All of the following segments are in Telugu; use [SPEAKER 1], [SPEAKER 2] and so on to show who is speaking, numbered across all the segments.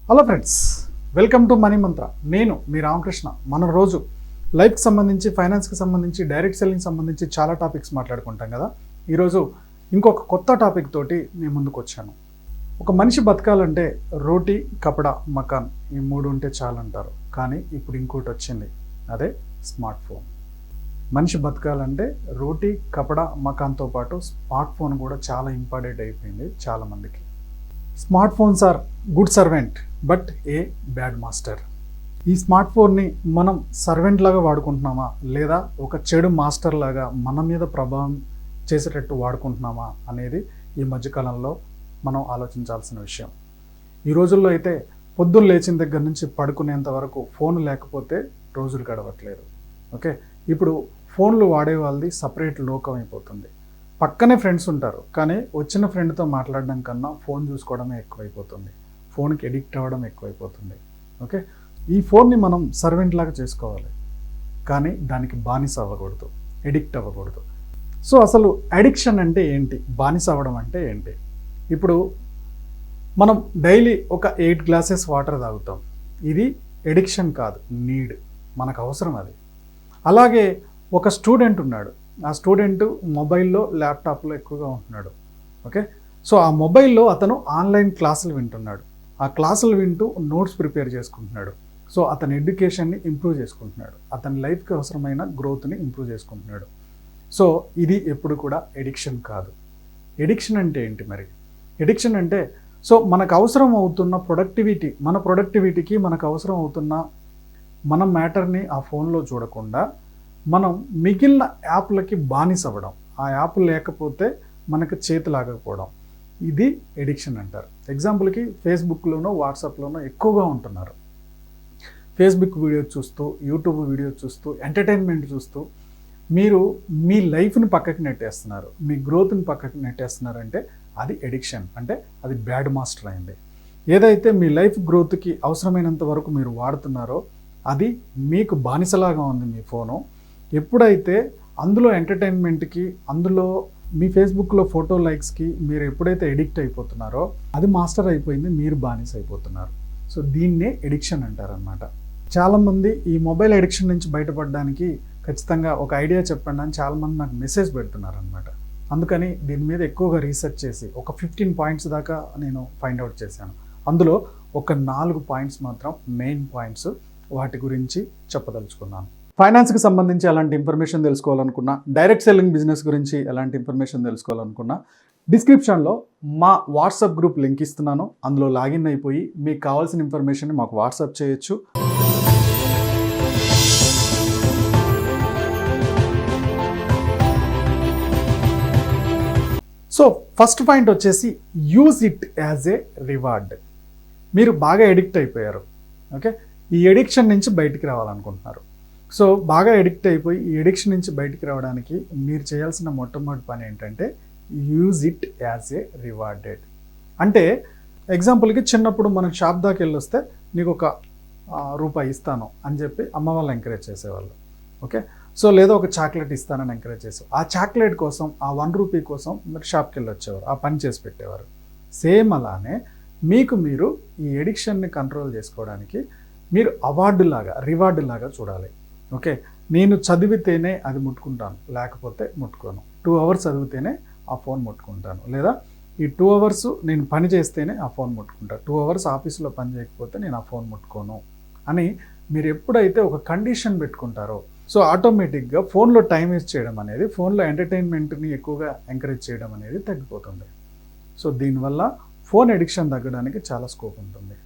[SPEAKER 1] Hello friends, welcome to money మంత్ర. నేను మీ రామకృష్ణ. మనం రోజు లైఫ్కి సంబంధించి, ఫైనాన్స్కి సంబంధించి, డైరెక్ట్ సెల్లింగ్ సంబంధించి చాలా టాపిక్స్ మాట్లాడుకుంటాం కదా. ఈరోజు ఇంకొక కొత్త టాపిక్ తోటి నేను ముందుకు వచ్చాను. ఒక మనిషి బతకాలంటే రోటీ, కపడా, మకాన్ ఈ మూడు ఉంటే చాలంటారు. కానీ ఇప్పుడు ఇంకోటి వచ్చింది, అదే స్మార్ట్ ఫోన్. మనిషి బతకాలంటే రోటీ, కపడా, మకాన్తో పాటు స్మార్ట్ ఫోన్ కూడా చాలా ఇంపార్టెంట్ అయిపోయింది చాలామందికి. Smart phones are good servant but a bad master. ఈ స్మార్ట్ ఫోన్ని మనం సర్వెంట్ లాగా వాడుకుంటున్నామా, లేదా ఒక చెడు మాస్టర్ లాగా మన మీద ప్రభావం చేసేటట్టు వాడుకుంటున్నామా అనేది ఈ మధ్యకాలంలో మనం ఆలోచించాల్సిన విషయం. ఈ రోజుల్లో అయితే పొద్దున్న లేచిన దగ్గర నుంచి పడుకునేంత వరకు ఫోన్ లేకపోతే రోజులు గడవట్లేదు. ఓకే, ఇప్పుడు ఫోన్లు వాడే వాళ్ళది సపరేట్ లోకం అయిపోతుంది. పక్కనే ఫ్రెండ్స్ ఉంటారు, కానీ వచ్చిన ఫ్రెండ్తో మాట్లాడడం కన్నా ఫోన్ చూసుకోవడమే ఎక్కువైపోతుంది. ఫోన్కి ఎడిక్ట్ అవ్వడం ఎక్కువైపోతుంది. ఓకే, ఈ ఫోన్ని మనం సర్వెంట్ లాగా చేసుకోవాలి, కానీ దానికి బానిస అవ్వకూడదు, ఎడిక్ట్ అవ్వకూడదు. సో అసలు అడిక్షన్ అంటే ఏంటి, బానిస అవ్వడం అంటే ఏంటి? ఇప్పుడు మనం డైలీ ఒక 8 గ్లాసెస్ వాటర్ తాగుతాం. ఇది ఎడిక్షన్ కాదు, నీడ్, మనకు అవసరం అది. అలాగే ఒక స్టూడెంట్ ఉన్నాడు, ఆ స్టూడెంట్ మొబైల్లో, ల్యాప్టాప్లో ఎక్కువగా ఉంటున్నాడు. ఓకే, సో ఆ మొబైల్లో అతను ఆన్లైన్ క్లాసులు వింటున్నాడు. ఆ క్లాసులు వింటూ నోట్స్ ప్రిపేర్ చేసుకుంటున్నాడు. సో అతని ఎడ్యుకేషన్ని ఇంప్రూవ్ చేసుకుంటున్నాడు, అతని లైఫ్కి అవసరమైన గ్రోత్ని ఇంప్రూవ్ చేసుకుంటున్నాడు. సో ఇది ఎప్పుడు కూడా ఎడిక్షన్ కాదు. ఎడిక్షన్ అంటే ఏంటి మరి? ఎడిక్షన్ అంటే సో మనకు అవసరం అవుతున్న ప్రొడక్టివిటీ, మన ప్రొడక్టివిటీకి మనకు అవసరం అవుతున్న మన మ్యాటర్ని ఆ ఫోన్లో చూడకుండా మనం మిగిలిన యాప్లకి బానిస అవ్వడం, ఆ యాప్ లేకపోతే మనకు చేతి లాగకపోవడం, ఇది ఎడిక్షన్ అంటారు. ఎగ్జాంపుల్కి ఫేస్బుక్లోనో, వాట్సాప్లోనో ఎక్కువగా ఉంటున్నారు. ఫేస్బుక్ వీడియో చూస్తూ, యూట్యూబ్ వీడియో చూస్తూ, ఎంటర్టైన్మెంట్ చూస్తూ మీరు మీ లైఫ్ని పక్కకి నెట్టేస్తున్నారు, మీ గ్రోత్ని పక్కకి నెట్టేస్తున్నారంటే అది ఎడిక్షన్, అంటే అది బ్యాడ్ మాస్టర్ అయింది. ఏదైతే మీ లైఫ్ గ్రోత్కి అవసరమైనంత వరకు మీరు వాడుతున్నారో అది మీకు బానిసలాగా ఉంది మీ ఫోను. ఎప్పుడైతే అందులో ఎంటర్టైన్మెంట్కి, అందులో మీ ఫేస్బుక్లో ఫోటో లైక్స్కి మీరు ఎప్పుడైతే ఎడిక్ట్ అయిపోతున్నారో అది మాస్టర్ అయిపోయింది, మీరు బానిస అయిపోతున్నారు. సో దీన్నే ఎడిక్షన్ అంటారనమాట. చాలామంది ఈ మొబైల్ ఎడిక్షన్ నుంచి బయటపడడానికి ఖచ్చితంగా ఒక ఐడియా చెప్పండి అని చాలామంది నాకు మెసేజ్ పెడుతున్నారు అనమాట. అందుకని దీని మీద ఎక్కువగా రీసెర్చ్ చేసి ఒక 15 పాయింట్స్ దాకా నేను ఫైండ్ అవుట్ చేశాను. అందులో ఒక 4 పాయింట్స్ మాత్రం మెయిన్ పాయింట్స్, వాటి గురించి చెప్పదలుచుకున్నాను. ఫైనాన్స్కి సంబంధించి ఎలాంటి ఇన్ఫర్మేషన్ తెలుసుకోవాలనుకున్నా, డైరెక్ట్ సెల్లింగ్ బిజినెస్ గురించి ఎలాంటి ఇన్ఫర్మేషన్ తెలుసుకోవాలనుకున్నా డిస్క్రిప్షన్లో మా వాట్సాప్ గ్రూప్ లింక్ ఇస్తున్నాను. అందులో లాగిన్ అయిపోయి మీకు కావాల్సిన ఇన్ఫర్మేషన్ మాకు వాట్సాప్ చేయొచ్చు. సో ఫస్ట్ పాయింట్ వచ్చేసి use it as a reward. మీరు బాగా ఎడిక్ట్ అయిపోయారు. ఓకే, ఈ ఎడిక్షన్ నుంచి బయటికి రావాలనుకుంటున్నారు. సో బాగా ఎడిక్ట్ అయిపోయి ఈ ఎడిక్షన్ నుంచి బయటికి రావడానికి మీరు చేయాల్సిన మొట్టమొదటి పని ఏంటంటే use it as a rewarded. అంటే ఎగ్జాంపుల్కి చిన్నప్పుడు మనం షాప్ దాకా వెళ్ళి వస్తే నీకు ఒక రూపాయి ఇస్తాను అని చెప్పి అమ్మ వాళ్ళు ఎంకరేజ్ చేసేవాళ్ళు. ఓకే, సో లేదా ఒక చాక్లెట్ ఇస్తానని ఎంకరేజ్ చేసేవారు. ఆ చాక్లెట్ కోసం, ఆ 1 రూపీ కోసం మీరు షాప్కి వెళ్ళి వచ్చేవారు, ఆ పని చేసి పెట్టేవారు. సేమ్ అలానే మీకు మీరు ఈ ఎడిక్షన్ని కంట్రోల్ చేసుకోవడానికి మీరు అవార్డులాగా, రివార్డులాగా చూడాలి. ఓకే, నేను చదివితేనే అది ముట్టుకుంటాను, లేకపోతే ముట్టుకోను. 2 అవర్స్ చదివితేనే ఆ ఫోన్ ముట్టుకుంటాను, లేదా ఈ 2 అవర్స్ నేను పని చేస్తేనే ఆ ఫోన్ ముట్టుకుంటాను, 2 అవర్స్ ఆఫీసులో పని చేయకపోతే నేను ఆ ఫోన్ ముట్టుకోను అని మీరు ఎప్పుడైతే ఒక కండిషన్ పెట్టుకుంటారో సో ఆటోమేటిక్గా ఫోన్లో టైం వేస్ట్ చేయడం అనేది, ఫోన్లో ఎంటర్టైన్మెంట్ని ఎక్కువగా ఎంకరేజ్ చేయడం అనేది తగ్గిపోతుంది. సో దీనివల్ల ఫోన్ ఎడిక్షన్ తగ్గడానికి చాలా స్కోప్ ఉంటుంది.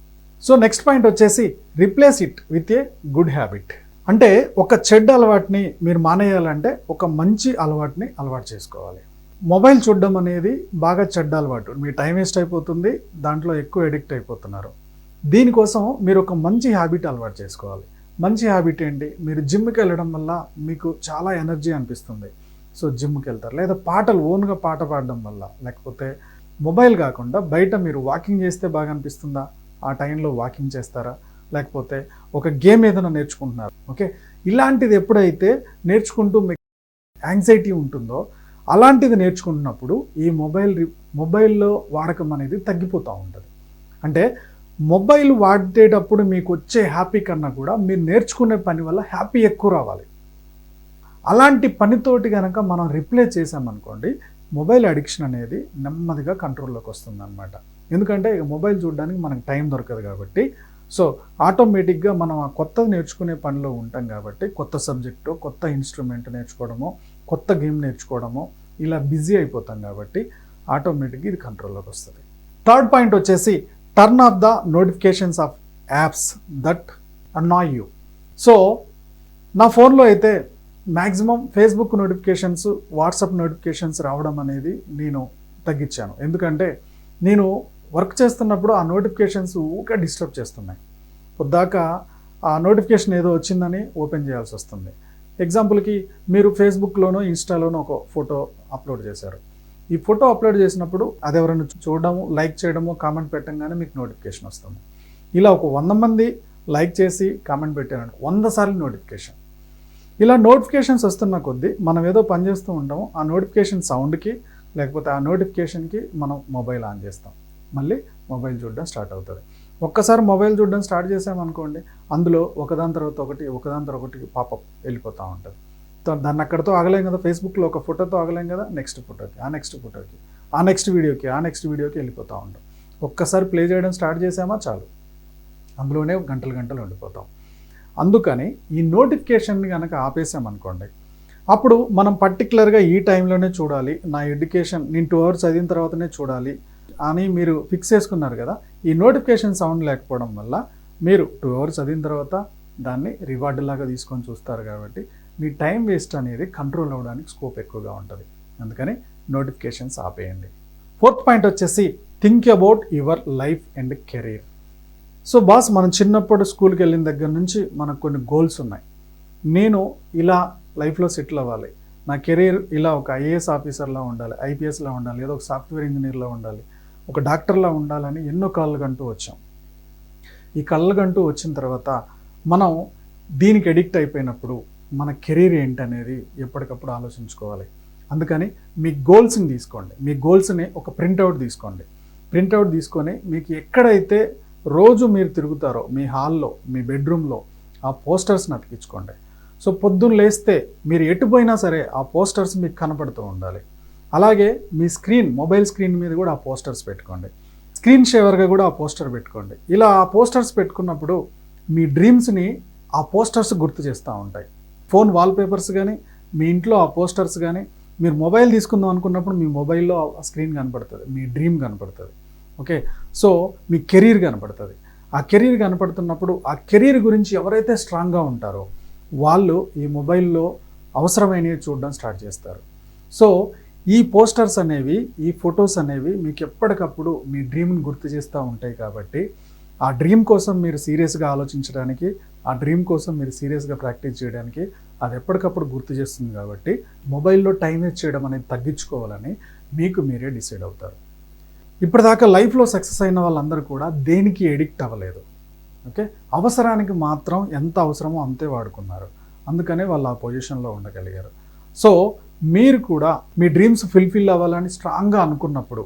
[SPEAKER 1] సో నెక్స్ట్ పాయింట్ వచ్చేసి replace it with a good habit. అంటే ఒక చెడ్డ అలవాటుని మీరు మానేయాలంటే ఒక మంచి అలవాటుని అలవాటు చేసుకోవాలి. మొబైల్ చూడడం అనేది బాగా చెడ్డ అలవాటు, మీ టైం వేస్ట్ అయిపోతుంది, దాంట్లో ఎక్కువ ఎడిక్ట్ అయిపోతున్నారు. దీనికోసం మీరు ఒక మంచి హ్యాబిట్ అలవాటు చేసుకోవాలి. మంచి హ్యాబిట్ ఏంటి? మీరు జిమ్కి వెళ్ళడం వల్ల మీకు చాలా ఎనర్జీ అనిపిస్తుంది, సో జిమ్కి వెళ్తారు. లేదా పాటలు, ఓన్గా పాట పాడడం వల్ల, లేకపోతే మొబైల్ కాకుండా బయట మీరు వాకింగ్ చేస్తే బాగా అనిపిస్తుందా, ఆ టైంలో వాకింగ్ చేస్తారా? లేకపోతే ఒక గేమ్ ఏదైనా నేర్చుకుంటున్నారు. ఓకే, ఇలాంటిది ఎప్పుడైతే నేర్చుకుంటూ మీకు యాంగ్జైటీ ఉంటుందో అలాంటిది నేర్చుకుంటున్నప్పుడు ఈ మొబైల్లో వాడకం అనేది తగ్గిపోతూ ఉంటుంది. అంటే మొబైల్ వాడేటప్పుడు మీకు వచ్చే హ్యాపీ కన్నా కూడా మీరు నేర్చుకునే పని వల్ల హ్యాపీ ఎక్కువ రావాలి. అలాంటి పనితోటి కనుక మనం రిప్లేస్ చేసామనుకోండి, మొబైల్ అడిక్షన్ అనేది నెమ్మదిగా కంట్రోల్లోకి వస్తుంది అనమాట. ఎందుకంటే మొబైల్ చూడడానికి మనకు టైం దొరకదు కాబట్టి, సో ఆటోమేటిక్గా మనం ఆ కొత్తది నేర్చుకునే పనిలో ఉంటాం కాబట్టి, కొత్త సబ్జెక్టు, కొత్త ఇన్స్ట్రుమెంట్ నేర్చుకోవడమో, కొత్త గేమ్ నేర్చుకోవడమో ఇలా బిజీ అయిపోతాం కాబట్టి ఆటోమేటిక్గా ఇది కంట్రోల్లోకి వస్తుంది. థర్డ్ పాయింట్ వచ్చేసి turn off the notifications off apps that annoy you. So నా ఫోన్లో అయితే maximum Facebook notifications, WhatsApp notifications రావడం అనేది నేను తగ్గించాను. ఎందుకంటే నేను వర్క్ చేస్తున్నప్పుడు ఆ నోటిఫికేషన్స్ ఊరికే డిస్టర్బ్ చేస్తున్నాయి. పొద్దాకా ఆ నోటిఫికేషన్ ఏదో వచ్చిందని ఓపెన్ చేయాల్సి వస్తుంది. ఎగ్జాంపుల్కి మీరు ఫేస్బుక్లోనో ఇన్స్టాలోనో ఒక ఫోటో అప్లోడ్ చేశారు. ఈ ఫోటో అప్లోడ్ చేసినప్పుడు అది ఎవరైనా చూడడము, లైక్ చేయడము, కామెంట్ పెట్టంగానే మీకు నోటిఫికేషన్ వస్తుంది. ఇలా ఒక 100 మంది లైక్ చేసి కామెంట్ పెట్టారనుకో 100 సార్లు నోటిఫికేషన్. ఇలా నోటిఫికేషన్స్ వస్తున్న కొద్దీ మనం ఏదో పని చేస్తూ ఉంటాము, ఆ నోటిఫికేషన్ సౌండ్కి లేకపోతే ఆ నోటిఫికేషన్కి మనం మొబైల్ ఆన్ చేస్తాం, మళ్ళీ మొబైల్ చూడడం స్టార్ట్ అవుతుంది. ఒక్కసారి మొబైల్ చూడడం స్టార్ట్ చేసామనుకోండి, అందులో ఒకదాని తర్వాత ఒకటి పాపప్ వెళ్ళిపోతూ ఉంటుంది. దాన్ని అక్కడితో ఆగలేం కదా, ఫేస్బుక్లో ఒక ఫోటోతో ఆగలేం కదా, నెక్స్ట్ ఫోటోకి, ఆ నెక్స్ట్ ఫోటోకి, ఆ నెక్స్ట్ వీడియోకి వెళ్ళిపోతూ ఉంటాం. ఒక్కసారి ప్లే చేయడం స్టార్ట్ చేసామా చాలు, అందులోనే గంటలు ఉండిపోతాం. అందుకని ఈ నోటిఫికేషన్ని కనుక ఆపేసామనుకోండి, అప్పుడు మనం పర్టికులర్గా ఈ టైంలోనే చూడాలి, నా ఎడ్యుకేషన్ నేను 2 hours చదివిన తర్వాతనే చూడాలి అని మీరు ఫిక్స్ చేసుకున్నారు కదా. ఈ నోటిఫికేషన్ సౌండ్ లేకపోవడం వల్ల మీరు 2 hours చదివిన తర్వాత దాన్ని రివార్డ్ లాగా తీసుకొని చూస్తారు కాబట్టి మీ టైం వేస్ట్ అనేది కంట్రోల్ అవ్వడానికి స్కోప్ ఎక్కువగా ఉంటుంది. అందుకని నోటిఫికేషన్స్ ఆపేయండి. ఫోర్త్ పాయింట్ వచ్చేసి think about your life and career. So boss, మనం చిన్నప్పుడు స్కూల్కి వెళ్ళిన దగ్గర నుంచి మనకు కొన్ని గోల్స్ ఉన్నాయి. నేను ఇలా లైఫ్లో సెటిల్ అవ్వాలి, నా కెరీర్ ఇలా ఒక ఐఏఎస్ ఆఫీసర్లా ఉండాలి, ఐపీఎస్లా ఉండాలి, ఏదో ఒక సాఫ్ట్వేర్ ఇంజనీర్లా ఉండాలి, ఒక డాక్టర్లా ఉండాలని ఎన్నో కళ్ళగంటూ వచ్చాం. ఈ కళ్ళగంటూ వచ్చిన తర్వాత మనం దీనికి ఎడిక్ట్ అయిపోయినప్పుడు మన కెరీర్ ఏంటనేది ఎప్పటికప్పుడు ఆలోచించుకోవాలి. అందుకని మీ గోల్స్ని తీసుకోండి, మీ గోల్స్ని ఒక ప్రింట్అవుట్ తీసుకోండి. ప్రింట్అవుట్ తీసుకొని మీకు ఎక్కడైతే రోజు మీరు తిరుగుతారో మీ హాల్లో, మీ బెడ్రూమ్లో ఆ పోస్టర్స్ని అతికించుకోండి. సో పొద్దున్న లేస్తే మీరు ఎటుపోయినా సరే ఆ పోస్టర్స్ మీకు కనపడుతూ ఉండాలి. అలాగే మీ మొబైల్ స్క్రీన్ మీద కూడా ఆ పోస్టర్స్ పెట్టుకోండి. స్క్రీన్ షేవర్గా కూడా ఆ పోస్టర్ పెట్టుకోండి. ఇలా ఆ పోస్టర్స్ పెట్టుకున్నప్పుడు మీ డ్రీమ్స్ని ఆ పోస్టర్స్ గుర్తు చేస్తూ ఉంటాయి. ఫోన్ వాల్పేపర్స్ కానీ, మీ ఇంట్లో ఆ పోస్టర్స్ కానీ, మీరు మొబైల్ తీసుకుందాం అనుకున్నప్పుడు మీ మొబైల్లో ఆ స్క్రీన్ కనపడుతుంది, మీ డ్రీమ్ కనపడుతుంది. ఓకే, సో మీ కెరీర్ కనపడుతుంది. ఆ కెరీర్ కనపడుతున్నప్పుడు ఆ కెరీర్ గురించి ఎవరైతే స్ట్రాంగ్గా ఉంటారో వాళ్ళు ఈ మొబైల్లో అవసరమైనవి చూడడం స్టార్ట్ చేస్తారు. సో ఈ పోస్టర్స్ అనేవి, ఈ ఫొటోస్ అనేవి మీకు ఎప్పటికప్పుడు మీ డ్రీమ్ని గుర్తు చేస్తూ ఉంటాయి. కాబట్టి ఆ డ్రీమ్ కోసం మీరు సీరియస్గా ఆలోచించడానికి, ఆ డ్రీమ్ కోసం మీరు సీరియస్గా ప్రాక్టీస్ చేయడానికి అది ఎప్పటికప్పుడు గుర్తు చేస్తుంది. కాబట్టి మొబైల్లో టైం వేస్ట్ చేయడం అనేది తగ్గించుకోవాలని మీకు మీరే డిసైడ్ అవుతారు. ఇప్పటిదాకా లైఫ్లో సక్సెస్ అయిన వాళ్ళందరూ కూడా దేనికి ఎడిక్ట్ అవ్వలేదు. ఓకే, అవసరానికి మాత్రం ఎంత అవసరమో అంతే వాడుకున్నారు. అందుకనే వాళ్ళు ఆ పొజిషన్లో ఉండగలిగారు. సో మీరు కూడా మీ డ్రీమ్స్ ఫుల్ఫిల్ అవ్వాలని స్ట్రాంగ్గా అనుకున్నప్పుడు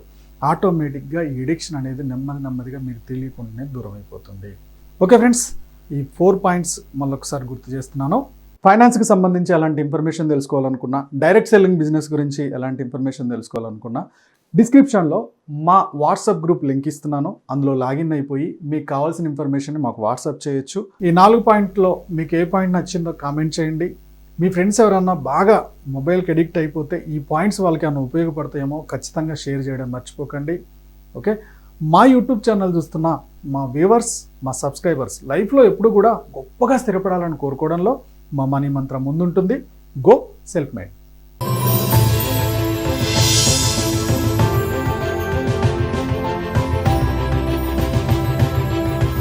[SPEAKER 1] ఆటోమేటిక్గా ఈ ఎడిక్షన్ అనేది నెమ్మదిగా మీకు తెలియకుండానే దూరం అయిపోతుంది. ఓకే ఫ్రెండ్స్, ఈ 4 పాయింట్స్ మళ్ళొకసారి గుర్తు చేస్తున్నాను. ఫైనాన్స్కి సంబంధించి ఎలాంటి ఇన్ఫర్మేషన్ తెలుసుకోవాలనుకున్నా, డైరెక్ట్ సెల్లింగ్ బిజినెస్ గురించి ఎలాంటి ఇన్ఫర్మేషన్ తెలుసుకోవాలనుకున్నా డిస్క్రిప్షన్లో మా వాట్సాప్ గ్రూప్ లింక్ ఇస్తున్నాను. అందులో లాగిన్ అయిపోయి మీకు కావాల్సిన ఇన్ఫర్మేషన్ మాకు వాట్సాప్ చేయొచ్చు. ఈ 4 పాయింట్లో మీకు ఏ పాయింట్ నచ్చిందో కామెంట్ చేయండి. మీ ఫ్రెండ్స్ ఎవరన్నా బాగా మొబైల్కి ఎడిక్ట్ అయిపోతే ఈ పాయింట్స్ వాళ్ళకి ఏమైనా ఉపయోగపడతాయేమో ఖచ్చితంగా షేర్ చేయడం మర్చిపోకండి. ఓకే, మా యూట్యూబ్ ఛానల్ చూస్తున్న మా వ్యూవర్స్, మా సబ్స్క్రైబర్స్ లైఫ్లో ఎప్పుడు కూడా గొప్పగా స్థిరపడాలని కోరుకోవడంలో మా మనీ మంత్రం ముందుంటుంది. Go self made.